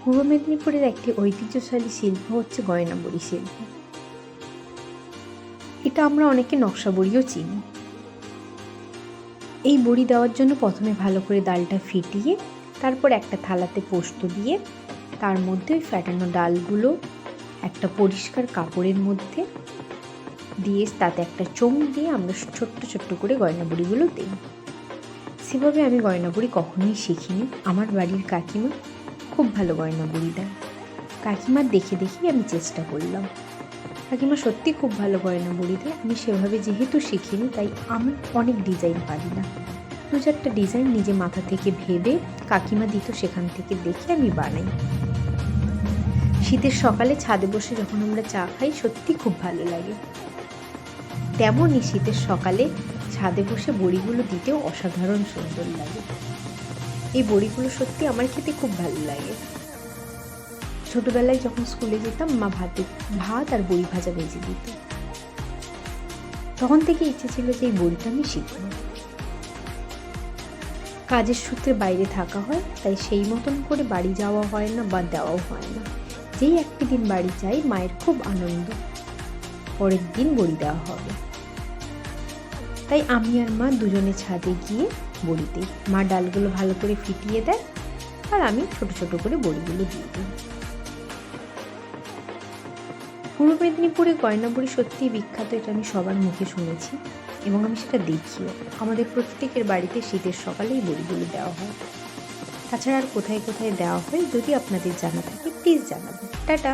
পূর্ব মেদিনীপুরের একটি ঐতিহ্যশালী শিল্প হচ্ছে গয়না বড়ি শিল্প। এটা আমরা অনেকে নকশা বড়িও চিনি। এই বড়ি দেওয়ার জন্য প্রথমে ভালো করে ডালটা ফেটিয়ে তারপর একটা থালাতে পোস্ত দিয়ে তার মধ্যে ওই ফ্যাটানো ডালগুলো একটা পরিষ্কার কাপড়ের মধ্যে দিয়ে তাতে একটা চোঙ দিয়ে আমরা ছোট্ট ছোট্ট করে গয়না বড়িগুলো দিই। সেভাবে আমি গয়না বড়ি কখনোই শিখিনি। আমার বাড়ির কাকিমা খুব ভালো গয়না বড়ি দেয়। কাকিমার দেখে দেখেই আমি চেষ্টা করলাম। কাকিমা সত্যি খুব ভালো গয়না বড়ি দেয়। আমি সেভাবে যেহেতু শিখিনি তাই আমি অনেক ডিজাইন পারি না। 2-4টা ডিজাইন নিজে মাথা থেকে ভেবে কাকিমা দিত সেখান থেকে দেখে আমি বানাই। শীতের সকালে ছাদে বসে যখন আমরা চা খাই সত্যি খুব ভালো লাগে। তেমনই শীতের সকালে ছাদে বসে বড়িগুলো দিতেও অসাধারণ সুন্দর লাগে। এই বড়িগুলো সত্যি আমার খেতে খুব ভালো লাগে। ছোটবেলায় যখন স্কুলে যেতাম মা ভাত আর বড়ি ভাজা ভেজে দিত। তখন থেকে ইচ্ছে ছিল যে এই বড়িটা আমি শিখব। কাজের সূত্রে বাইরে থাকা হয়, তাই সেই মতন করে বাড়ি যাওয়া হয় না বা দেওয়াও হয় না। যেই একটি দিন বাড়ি যাই মায়ের খুব আনন্দ, পরের দিন বড়ি দেওয়া হবে। তাই আমি আর মা দুজনে ছাদে গিয়ে বড়ি দিই। মা ডালগুলো ভালো করে ফিটিয়ে দেয় আর আমি ছোট ছোট করে বড়িগুলো দিয়ে দিই। পূর্ব মেদিনীপুরে গয়না বড়ি সত্যিই বিখ্যাত, এটা আমি সবার মুখে শুনেছি এবং আমি সেটা দেখিও। আমাদের প্রত্যেকের বাড়িতে শীতের সকালে এই বড়িগুলো দেওয়া হয়। তাছাড়া আর কোথায় কোথায় দেওয়া হয় যদি আপনাদের জানা থাকে প্লিজ জানাবেন। টাটা।